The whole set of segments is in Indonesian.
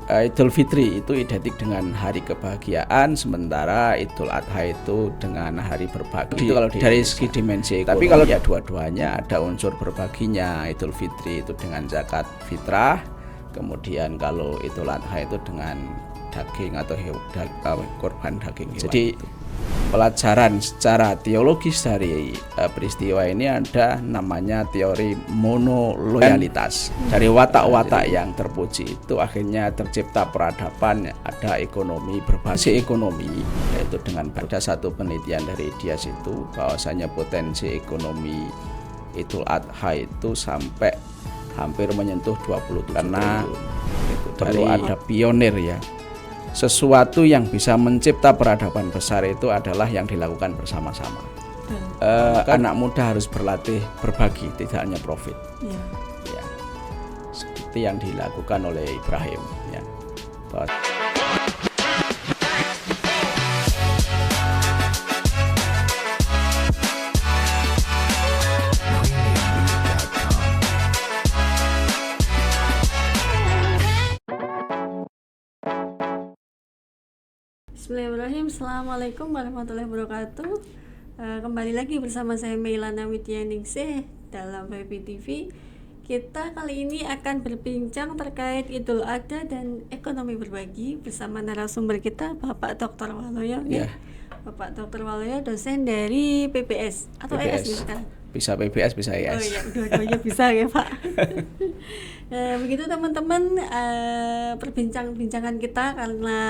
Idul Fitri itu identik dengan hari kebahagiaan, sementara Idul Adha itu dengan hari berbagi. Itu kalau dari segi dimensi ekonomi. Tapi kalau ya dua-duanya ada unsur berbaginya. Idul Fitri itu dengan zakat fitrah, kemudian kalau Idul Adha itu dengan daging atau korban daging hewan. Jadi pelajaran secara teologis dari peristiwa ini ada namanya teori monoloyalitas. Dari watak-watak yang terpuji itu akhirnya tercipta peradaban, ada ekonomi berbasis ekonomi, yaitu dengan pada satu penelitian dari Dias itu bahwasanya potensi ekonomi Idul Adha itu sampai hampir menyentuh 27 karena itu perlu ada pionir ya. Sesuatu yang bisa mencipta peradaban besar itu adalah yang dilakukan bersama-sama. Anak muda harus berlatih berbagi, tidak hanya profit. Ya. Seperti yang dilakukan oleh Ibrahim. Ya. Bismillahirrahmanirrahim. Assalamualaikum warahmatullahi wabarakatuh. Kembali lagi bersama saya Meilana Widyaningsih dalam VP TV. Kita kali ini akan berbincang terkait Idul Adha dan ekonomi berbagi bersama narasumber kita Bapak Dr. Waloyo. Yeah. Bapak Dr. Waloyo dosen dari PPS atau ES misalkan. Bisa PPS, bisa ES. Oh iya, dua-duanya bisa ya Pak. Begitu teman-teman, perbincangan kita karena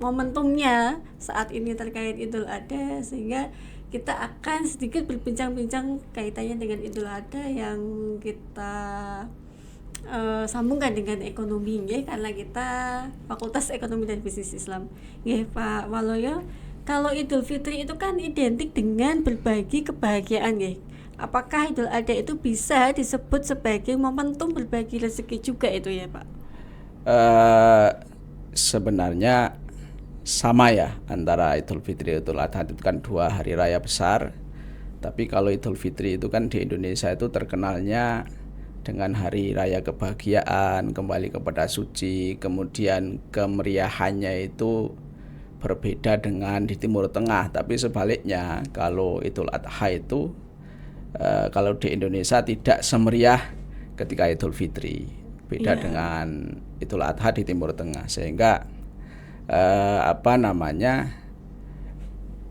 momentumnya saat ini terkait Idul Adha, sehingga kita akan sedikit berbincang-bincang kaitannya dengan Idul Adha yang kita sambungkan dengan ekonomi ya, karena kita Fakultas Ekonomi dan Bisnis Islam. Ya Pak Waloyo, kalau Idul Fitri itu kan identik dengan berbagi kebahagiaan ya. Apakah Idul Adha itu bisa disebut sebagai momentum berbagi rezeki juga itu ya Pak? Sebenarnya sama ya antara Idul Fitri dan Idul Adha, itu kan dua hari raya besar. Tapi kalau Idul Fitri itu kan di Indonesia itu terkenalnya dengan hari raya kebahagiaan, kembali kepada suci, kemudian kemeriahannya itu berbeda dengan di Timur Tengah. Tapi sebaliknya kalau Idul Adha itu kalau di Indonesia tidak semeriah ketika Idul Fitri, beda dengan Idul Adha di Timur Tengah, sehingga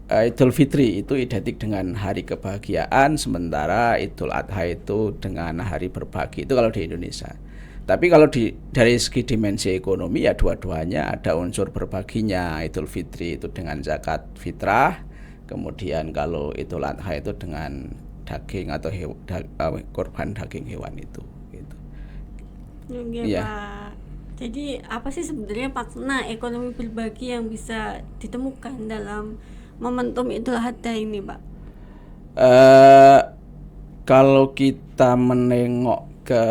Idul Fitri itu identik dengan hari kebahagiaan, sementara Idul Adha itu dengan hari berbagi. Itu kalau di Indonesia. Tapi kalau dari segi dimensi ekonomi ya dua-duanya ada unsur berbaginya. Idul Fitri itu dengan zakat fitrah, kemudian kalau Idul Adha itu dengan daging atau korban daging hewan itu gitu. Ya, Pak. Jadi apa sih sebenarnya makna ekonomi berbagi yang bisa ditemukan dalam momentum Idul Adha ini, Pak? Kalau kita menengok ke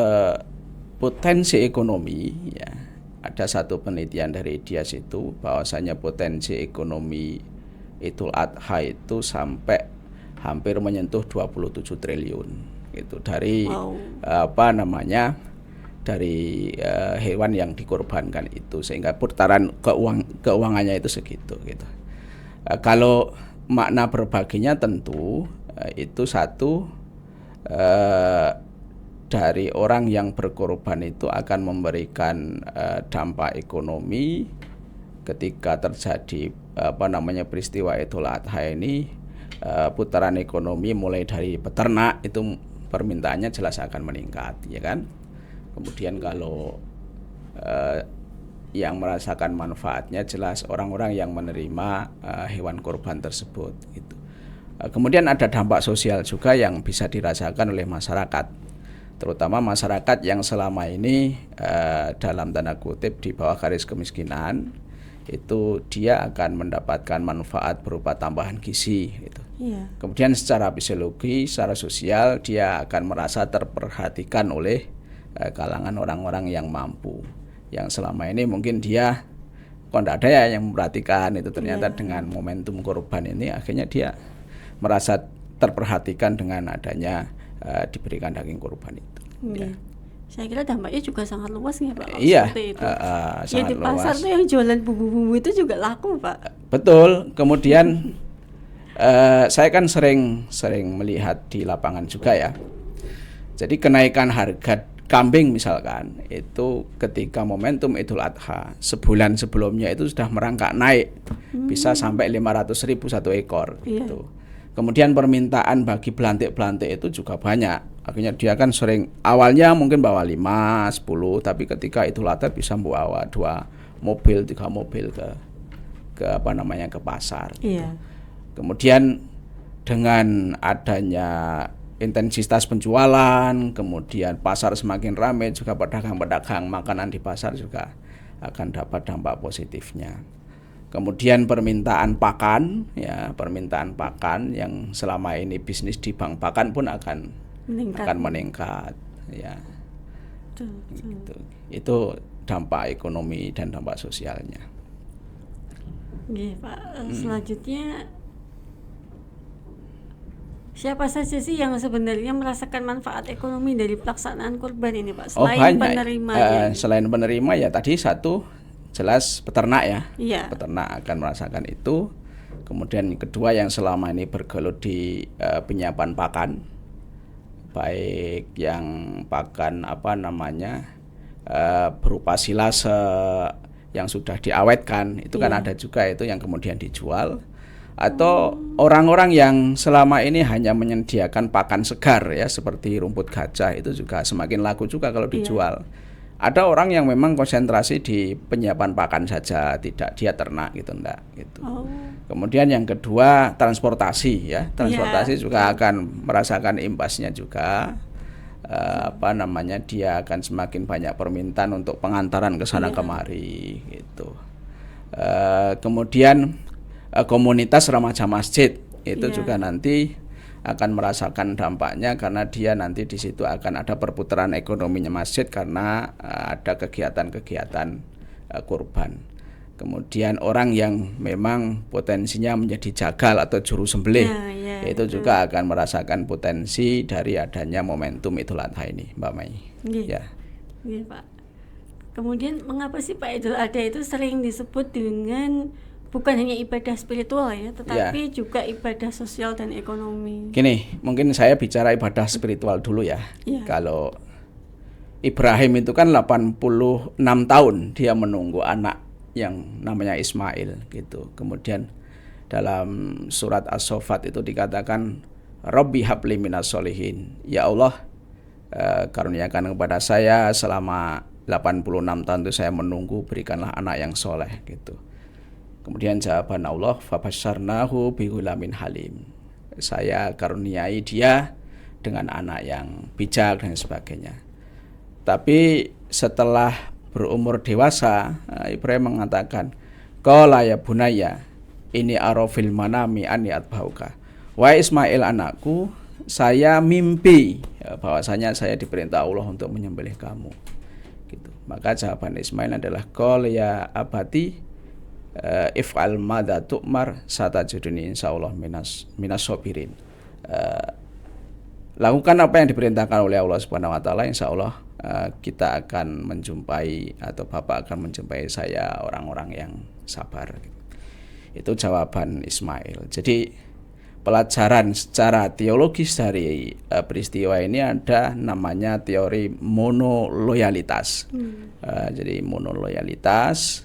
potensi ekonomi ya, ada satu penelitian dari Dias itu bahwasanya potensi ekonomi Idul Adha itu sampai hampir menyentuh 27 triliun gitu dari dari hewan yang dikorbankan itu, sehingga putaran keuangannya itu segitu gitu. Kalau makna berbaginya tentu itu satu, dari orang yang berkorban itu akan memberikan dampak ekonomi ketika terjadi peristiwa Idul Adha ini. Putaran ekonomi mulai dari peternak itu permintaannya jelas akan meningkat, ya kan. Kemudian kalau yang merasakan manfaatnya jelas orang-orang yang menerima hewan korban tersebut gitu. Kemudian ada dampak sosial juga yang bisa dirasakan oleh masyarakat, terutama masyarakat yang selama ini dalam tanda kutip di bawah garis kemiskinan, itu dia akan mendapatkan manfaat berupa tambahan gizi gitu. Kemudian secara psikologi, secara sosial dia akan merasa terperhatikan oleh kalangan orang-orang yang mampu, yang selama ini mungkin dia kok tidak ada ya yang memperhatikan itu, ternyata dengan momentum korban ini akhirnya dia merasa terperhatikan dengan adanya diberikan daging korban itu. Saya kira dampaknya juga sangat luas ya Pak. Iya, Seperti itu. Ya sangat di pasar luas. tuh yang jualan bumbu-bumbu itu juga laku Pak. Betul. Kemudian saya kan sering melihat di lapangan juga ya. Jadi kenaikan harga kambing misalkan itu ketika momentum Idul Adha sebulan sebelumnya itu sudah merangkak naik, bisa sampai 500.000 satu ekor gitu. Kemudian permintaan bagi belantik-belantik itu juga banyak. Akhirnya dia kan sering awalnya mungkin bawa 5, 10, tapi ketika Idul Adha bisa bawa 2 mobil, 3 mobil ke ke pasar. Gitu. Kemudian dengan adanya intensitas penjualan, kemudian pasar semakin ramai, juga pedagang-pedagang makanan di pasar juga akan dapat dampak positifnya. Kemudian permintaan pakan yang selama ini bisnis di bank pakan pun akan meningkat ya. Gitu. Itu dampak ekonomi dan dampak sosialnya. Oke, Pak. Selanjutnya siapa saja sih yang sebenarnya merasakan manfaat ekonomi dari pelaksanaan kurban ini Pak? Selain penerima. Selain penerima ya tadi satu jelas peternak ya. Iya. Peternak akan merasakan itu. Kemudian kedua yang selama ini bergelut di penyiapan pakan, baik yang pakan berupa silase yang sudah diawetkan itu kan ada juga itu yang kemudian dijual. Atau orang-orang yang selama ini hanya menyediakan pakan segar ya seperti rumput gajah itu juga semakin laku juga kalau dijual. Ada orang yang memang konsentrasi di penyiapan pakan saja, tidak dia ternak gitu enggak gitu. Kemudian yang kedua transportasi ya. Transportasi juga akan merasakan imbasnya juga. Dia akan semakin banyak permintaan untuk pengantaran ke sana kemari gitu. Kemudian komunitas remaja masjid itu juga nanti akan merasakan dampaknya karena dia nanti di situ akan ada perputaran ekonominya masjid karena ada kegiatan-kegiatan kurban. Kemudian orang yang memang potensinya menjadi jagal atau juru sembelih itu juga akan merasakan potensi dari adanya momentum Idul Adha ini, Mbak Mai. Iya, Pak. Kemudian mengapa sih Pak Idul Adha itu sering disebut dengan bukan hanya ibadah spiritual ya, tetapi juga ibadah sosial dan ekonomi. Gini, mungkin saya bicara ibadah spiritual dulu ya. Kalau Ibrahim itu kan 86 tahun dia menunggu anak yang namanya Ismail gitu. Kemudian dalam surat As-Saffat itu dikatakan Rabbi habli minas solihin. Ya Allah, karuniakan kepada saya selama 86 tahun itu saya menunggu, berikanlah anak yang soleh gitu. Kemudian jawaban Allah, fabasyarnahu bihulamin halim. Saya karuniai dia dengan anak yang bijak dan sebagainya. Tapi setelah berumur dewasa, Ibrahim mengatakan, qala ya bunayya, ini arafil manami ani atbauka. Wahai Ismail anakku, saya mimpi bahwasanya saya diperintah Allah untuk menyembelih kamu. Gitu. Maka jawaban Ismail adalah qala ya abati if'al madza tu'mar satajuduni insyaallah minas sabirin. Lakukan apa yang diperintahkan oleh Allah Subhanahu wa taala, insyaallah kita akan menjumpai atau Bapak akan menjumpai saya orang-orang yang sabar. Itu jawaban Ismail. Jadi pelajaran secara teologis dari peristiwa ini ada namanya teori monoloyalitas. Jadi monoloyalitas,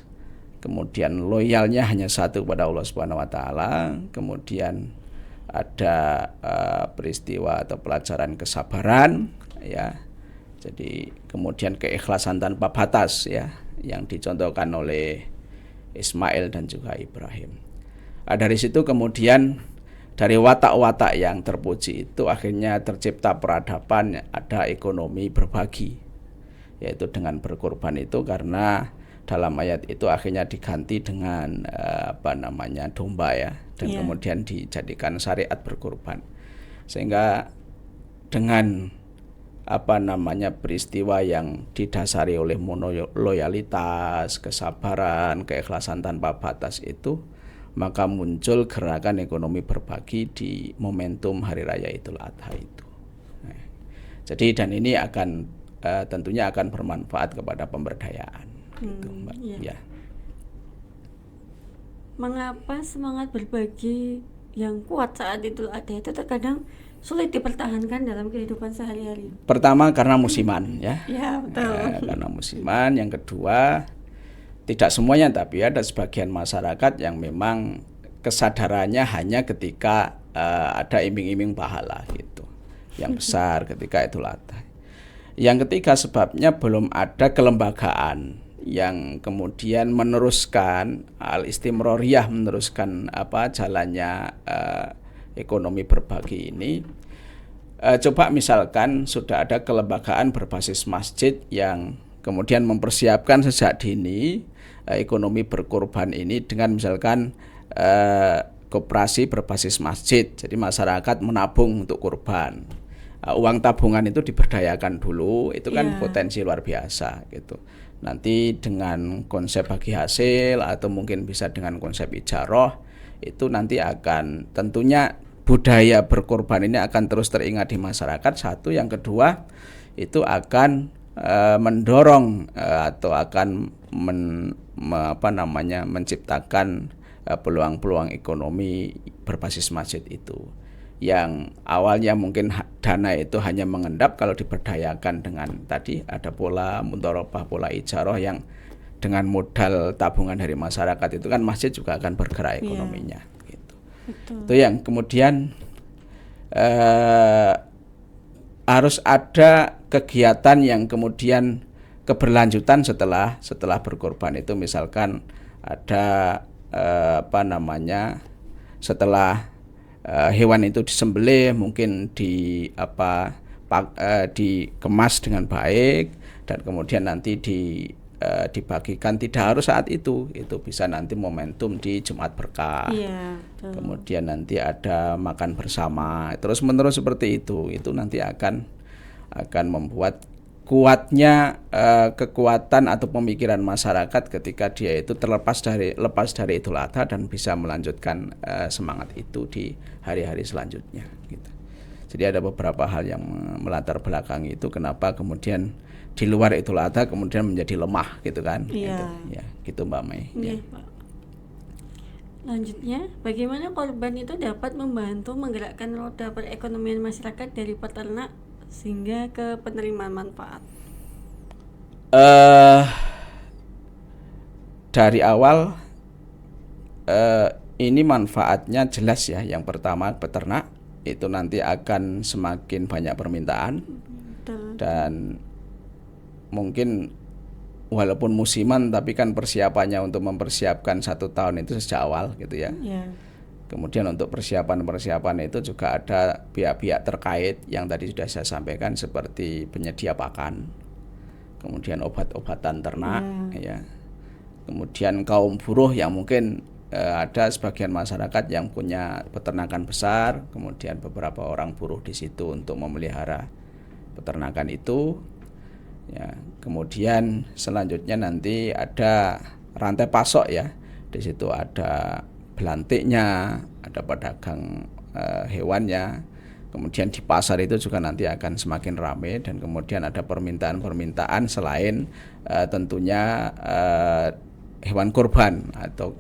kemudian loyalnya hanya satu kepada Allah Subhanahu wa taala, kemudian ada peristiwa atau pelajaran kesabaran ya. Jadi kemudian keikhlasan tanpa batas ya yang dicontohkan oleh Ismail dan juga Ibrahim. Dari situ kemudian dari watak-watak yang terpuji itu akhirnya tercipta peradaban, ada ekonomi berbagi, yaitu dengan berkorban itu karena dalam ayat itu akhirnya diganti dengan domba ya, dan kemudian dijadikan syariat berkorban. Sehingga dengan peristiwa yang didasari oleh loyalitas, kesabaran, keikhlasan tanpa batas itu, maka muncul gerakan ekonomi berbagi di momentum hari raya Idul Adha itu. Jadi dan ini akan tentunya akan bermanfaat kepada pemberdayaan. Gitu, Mbak. Iya. Ya. Mengapa semangat berbagi yang kuat saat Idul Adha itu terkadang sulit dipertahankan dalam kehidupan sehari-hari? Pertama karena musiman ya. Ya, betul. Karena musiman. Yang kedua, tidak semuanya, tapi ada sebagian masyarakat yang memang kesadarannya hanya ketika ada iming-iming pahala gitu, yang besar ketika Idul Adha. Yang ketiga, sebabnya belum ada kelembagaan yang kemudian meneruskan al-istimroriyah, meneruskan jalannya ekonomi berbagi ini. Coba misalkan sudah ada kelembagaan berbasis masjid yang kemudian mempersiapkan sejak dini ekonomi berkorban ini dengan misalkan koperasi berbasis masjid. Jadi masyarakat menabung untuk kurban. Uang tabungan itu diberdayakan dulu, itu kan potensi luar biasa gitu. Nanti dengan konsep bagi hasil atau mungkin bisa dengan konsep ijaroh, itu nanti akan tentunya budaya berkorban ini akan terus teringat di masyarakat. Satu, yang kedua itu akan mendorong atau akan menciptakan peluang-peluang ekonomi berbasis masjid itu, yang awalnya mungkin dana itu hanya mengendap. Kalau diberdayakan dengan tadi ada pola mudharabah, pola ijarah yang dengan modal tabungan dari masyarakat, itu kan masjid juga akan bergerak ekonominya gitu. Itu yang kemudian harus ada kegiatan yang kemudian keberlanjutan setelah berkorban itu. Misalkan ada setelah hewan itu disembelih, mungkin dikemas dengan baik dan kemudian nanti dibagikan. Tidak harus saat itu bisa nanti momentum di Jumat Berkah. Kemudian nanti ada makan bersama, terus menerus seperti itu nanti akan membuat kuatnya kekuatan atau pemikiran masyarakat ketika dia itu lepas dari Idul Adha dan bisa melanjutkan semangat itu di hari-hari selanjutnya gitu. Jadi ada beberapa hal yang melatar belakangi itu kenapa kemudian di luar Idul Adha kemudian menjadi lemah gitu kan. Gitu Mbak Mei. Pak. Lanjutnya, bagaimana korban itu dapat membantu menggerakkan roda perekonomian masyarakat dari peternak sehingga ke penerimaan manfaat? Dari awal ini manfaatnya jelas ya. Yang pertama, peternak itu nanti akan semakin banyak permintaan. Dan mungkin walaupun musiman tapi kan persiapannya untuk mempersiapkan 1 tahun itu sejak awal gitu ya. Kemudian untuk persiapan itu juga ada pihak-pihak terkait yang tadi sudah saya sampaikan, seperti penyedia pakan, kemudian obat-obatan ternak, ya. Kemudian kaum buruh yang mungkin ada sebagian masyarakat yang punya peternakan besar, kemudian beberapa orang buruh di situ untuk memelihara peternakan itu. Ya, kemudian selanjutnya nanti ada rantai pasok ya. Di situ ada belantiknya, ada pedagang hewannya. Kemudian di pasar itu juga nanti akan semakin ramai, dan kemudian ada permintaan-permintaan selain tentunya hewan kurban atau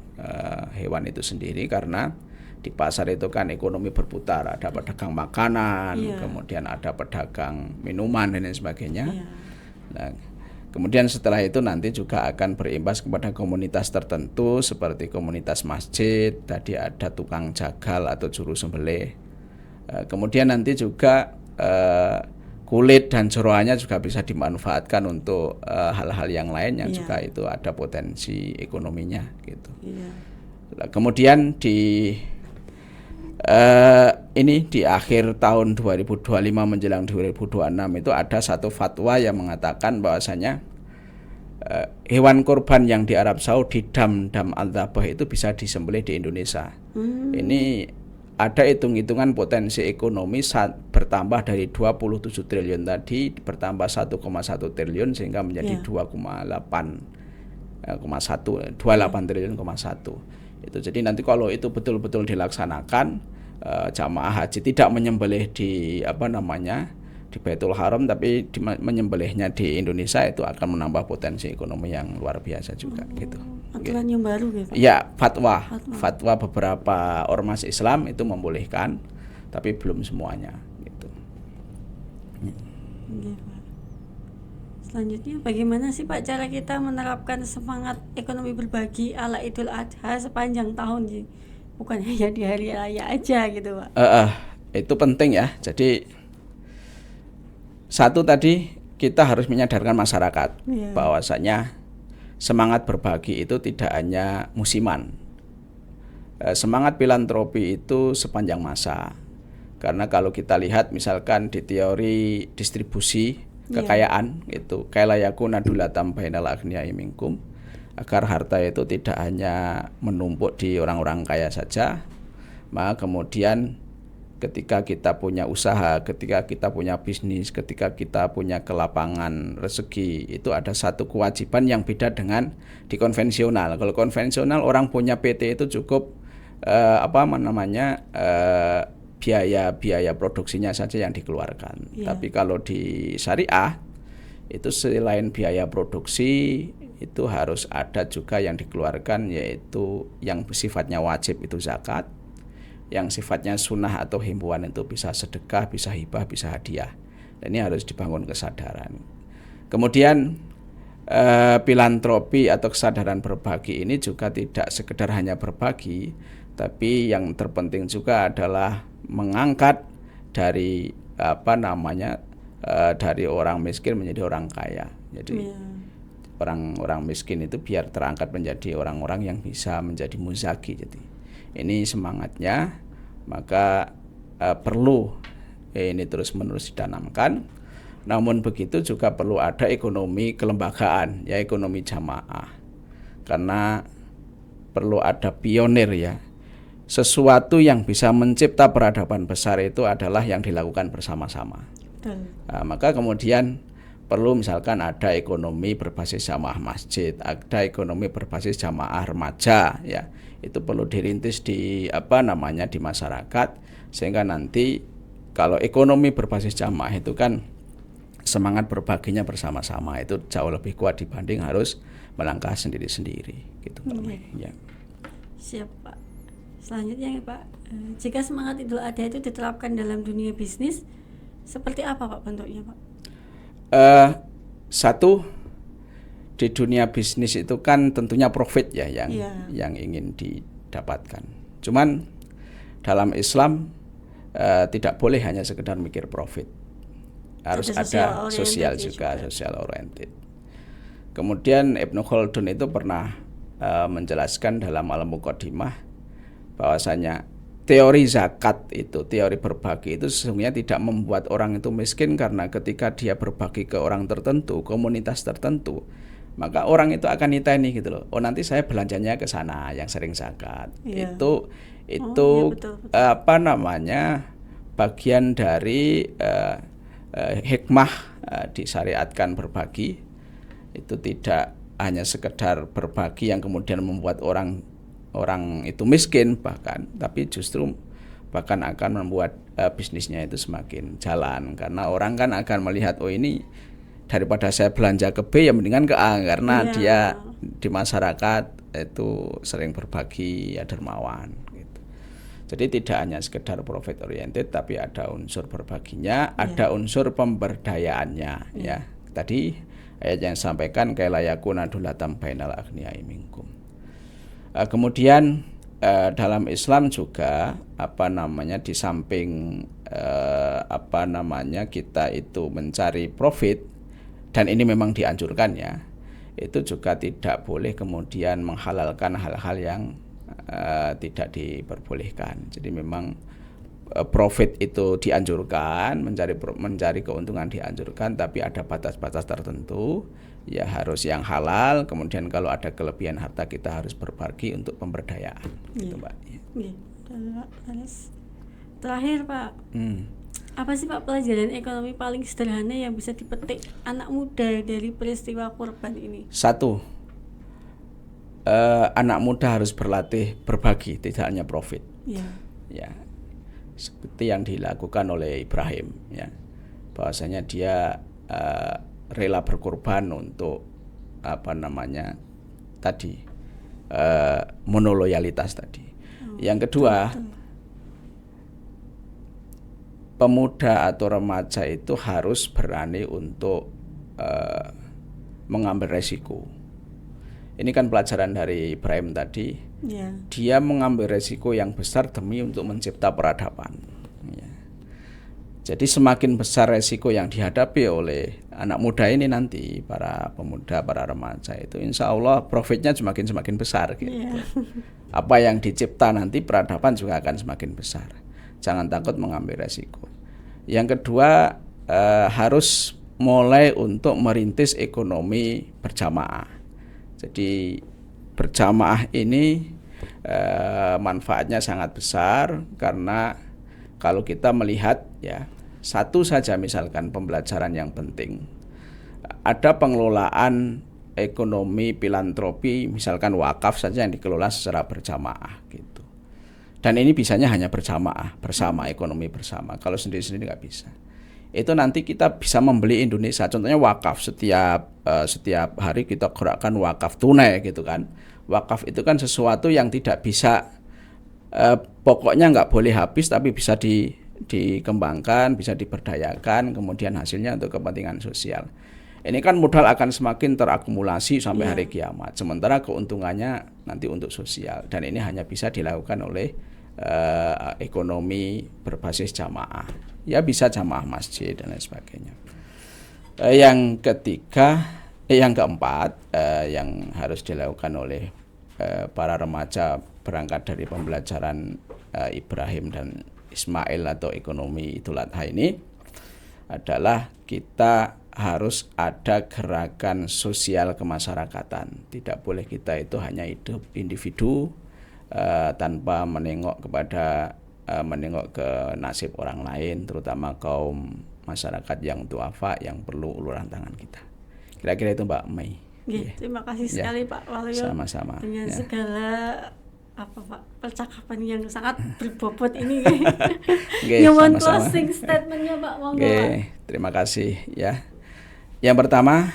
hewan itu sendiri, karena di pasar itu kan ekonomi berputar, ada pedagang makanan, kemudian ada pedagang minuman dan lain sebagainya. Nah, kemudian setelah itu nanti juga akan berimbas kepada komunitas tertentu seperti komunitas masjid, tadi ada tukang jagal atau juru sembelih. Kemudian nanti juga kulit dan jeroannya juga bisa dimanfaatkan untuk hal-hal yang lain yang juga itu ada potensi ekonominya gitu. Kemudian di akhir tahun 2025 menjelang 2026 itu ada satu fatwa yang mengatakan bahwasanya hewan kurban yang di Arab Saudi, dam al-Dhabah, itu bisa disembelih di Indonesia. Ini ada hitung-hitungan potensi ekonomi saat bertambah dari 27 triliun tadi bertambah 1,1 triliun sehingga menjadi 28,1 triliun. Itu jadi nanti kalau itu betul-betul dilaksanakan, jamaah haji tidak menyembelih di Baitul Haram, tapi menyembelihnya di Indonesia itu akan menambah potensi ekonomi yang luar biasa juga gitu. Aturan yang baru gitu. Ya, fatwa beberapa ormas Islam itu membolehkan, tapi belum semuanya gitu. Oke, Pak. Selanjutnya, bagaimana sih Pak cara kita menerapkan semangat ekonomi berbagi ala Idul Adha sepanjang tahun sih? Bukan hanya di hari raya aja gitu Pak. Itu penting ya. Jadi satu tadi kita harus menyadarkan masyarakat bahwasanya semangat berbagi itu tidak hanya musiman. Semangat filantropi itu sepanjang masa. Karena kalau kita lihat misalkan di teori distribusi kekayaan itu kailayakuna dulatam bainal aghniyai minkum, agar harta itu tidak hanya menumpuk di orang-orang kaya saja, maka kemudian ketika kita punya usaha, ketika kita punya bisnis, ketika kita punya kelapangan rezeki, itu ada satu kewajiban yang beda dengan di konvensional. Kalau konvensional orang punya PT itu cukup biaya produksinya saja yang dikeluarkan. Tapi kalau di syariah itu selain biaya produksi itu harus ada juga yang dikeluarkan, yaitu yang sifatnya wajib itu zakat, yang sifatnya sunnah atau himbauan itu bisa sedekah, bisa hibah, bisa hadiah. Dan ini harus dibangun kesadaran. Kemudian filantropi atau kesadaran berbagi ini juga tidak sekedar hanya berbagi, tapi yang terpenting juga adalah mengangkat dari dari orang miskin menjadi orang kaya. Jadi orang-orang miskin itu biar terangkat menjadi orang-orang yang bisa menjadi muzaki. Jadi ini semangatnya, maka perlu ini terus-menerus ditanamkan. Namun begitu juga perlu ada ekonomi kelembagaan, ya ekonomi jamaah. Karena perlu ada pionir ya. Sesuatu yang bisa mencipta peradaban besar itu adalah yang dilakukan bersama-sama. Nah, maka kemudian perlu misalkan ada ekonomi berbasis jamaah masjid, ada ekonomi berbasis jamaah remaja, ya itu perlu dirintis di di masyarakat, sehingga nanti kalau ekonomi berbasis jamaah itu kan semangat berbaginya bersama-sama itu jauh lebih kuat dibanding harus melangkah sendiri-sendiri gitu. Ya. Siap Pak. Selanjutnya ya Pak, jika semangat Idul Adha itu diterapkan dalam dunia bisnis, seperti apa Pak bentuknya Pak? Satu, di dunia bisnis itu kan tentunya profit ya yang ingin didapatkan. Cuman dalam Islam tidak boleh hanya sekedar mikir profit, harus ada sosial juga, social oriented. Kemudian Ibnu Khaldun itu pernah menjelaskan dalam Al-Muqaddimah bahwasanya teori zakat itu, teori berbagi itu sesungguhnya tidak membuat orang itu miskin, karena ketika dia berbagi ke orang tertentu, komunitas tertentu, maka orang itu akan niteni gitu loh. Oh nanti saya belanjanya ke sana yang sering zakat. Itu betul. Bagian dari hikmah disyariatkan berbagi. Itu tidak hanya sekedar berbagi yang kemudian membuat orang itu miskin tapi justru bahkan akan membuat bisnisnya itu semakin jalan, karena orang kan akan melihat, oh ini daripada saya belanja ke B ya mendingan ke A, karena dia di masyarakat itu sering berbagi, ya dermawan gitu. Jadi tidak hanya sekedar profit oriented, tapi ada unsur berbaginya, ada unsur pemberdayaannya. Ya tadi ayat yang sampaikan kailayakuna dulatam bainal aghniyai minkum. Kemudian dalam Islam juga di samping kita itu mencari profit, dan ini memang dianjurkan ya, itu juga tidak boleh kemudian menghalalkan hal-hal yang tidak diperbolehkan. Jadi memang profit itu dianjurkan, mencari keuntungan dianjurkan, tapi ada batas-batas tertentu. Ya harus yang halal. Kemudian kalau ada kelebihan harta kita harus berbagi untuk pemberdayaan. Gitu Mbak. Terakhir Pak, apa sih Pak pelajaran ekonomi paling sederhana yang bisa dipetik anak muda dari peristiwa kurban ini? Satu, anak muda harus berlatih berbagi, tidak hanya profit. Ya, seperti yang dilakukan oleh Ibrahim. Ya, bahwasanya dia rela berkorban untuk tadi monoloyalitas tadi. Yang kedua, pemuda atau remaja itu harus berani untuk mengambil resiko. Ini kan pelajaran dari Ibrahim tadi. Dia mengambil resiko yang besar demi untuk mencipta peradaban. Jadi semakin besar resiko yang dihadapi oleh anak muda ini nanti, para pemuda, para remaja itu, insya Allah profitnya semakin besar gitu. Apa yang dicipta nanti peradaban juga akan semakin besar. Jangan takut mengambil resiko. Yang kedua, harus mulai untuk merintis ekonomi berjamaah. Jadi berjamaah ini manfaatnya sangat besar, karena kalau kita melihat ya, satu saja misalkan pembelajaran yang penting, ada pengelolaan ekonomi filantropi, misalkan wakaf saja yang dikelola secara berjamaah gitu. Dan ini bisanya hanya berjamaah, bersama, ekonomi bersama. Kalau sendiri-sendiri nggak bisa. Itu nanti kita bisa membeli Indonesia. Contohnya wakaf, setiap hari kita gerakkan wakaf tunai gitu kan. Wakaf itu kan sesuatu yang tidak bisa, pokoknya nggak boleh habis, tapi bisa dikembangkan, bisa diberdayakan, kemudian hasilnya untuk kepentingan sosial. Ini kan modal akan semakin terakumulasi sampai hari kiamat. Sementara keuntungannya nanti untuk sosial. Dan ini hanya bisa dilakukan oleh ekonomi berbasis jamaah. Ya bisa jamaah masjid dan lain sebagainya. Yang keempat, yang harus dilakukan oleh para remaja berangkat dari pembelajaran Ibrahim dan Ismail atau ekonomi Idul Adha ini adalah kita harus ada gerakan sosial kemasyarakatan. Tidak boleh kita itu hanya hidup individu tanpa menengok ke nasib orang lain, terutama kaum masyarakat yang duafa yang perlu uluran tangan kita. Kira-kira itu Mbak Mei. Terima kasih sekali Pak Waluyo. Sama-sama. Dengan segala percakapan yang sangat berbobot ini. Nyuwun closing statementnya Pak, monggo. Terima kasih ya. Yang pertama,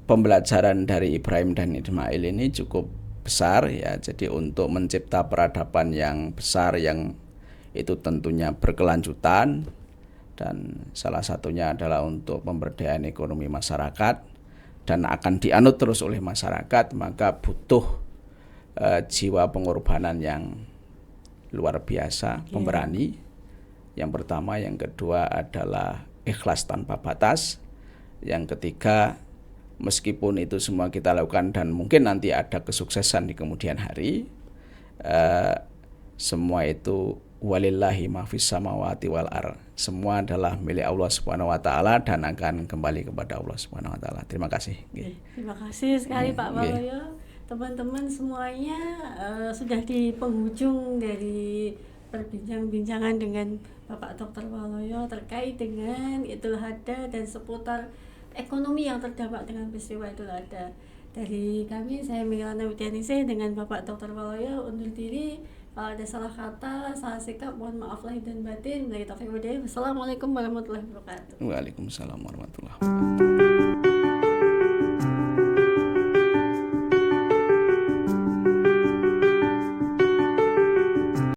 pembelajaran dari Ibrahim dan Ismail ini cukup besar ya. Jadi untuk mencipta peradaban yang besar yang itu tentunya berkelanjutan, dan salah satunya adalah untuk pemberdayaan ekonomi masyarakat dan akan dianut terus oleh masyarakat, maka butuh jiwa pengorbanan yang luar biasa, pemberani. Yang pertama, yang kedua adalah ikhlas tanpa batas. Yang ketiga, meskipun itu semua kita lakukan dan mungkin nanti ada kesuksesan di kemudian hari, semua itu walillahi ma fis samawati wal ar. Semua adalah milik Allah Subhanahu wa taala dan akan kembali kepada Allah Subhanahu wa taala. Terima kasih. Terima kasih sekali Pak Waluyo. Teman-teman semuanya, sudah di penghujung dari perbincangan dengan Bapak Dr. Waluyo terkait dengan Idul Adha dan seputar ekonomi yang terdampak dengan peristiwa Idul Adha. Dari kami, saya Milana Widianise dengan Bapak Dr. Waluyo undur diri. Kalau ada salah kata, salah sikap, mohon maaf lahir dan batin. Wassalamualaikum warahmatullahi wabarakatuh. Waalaikumsalam warahmatullahi wabarakatuh.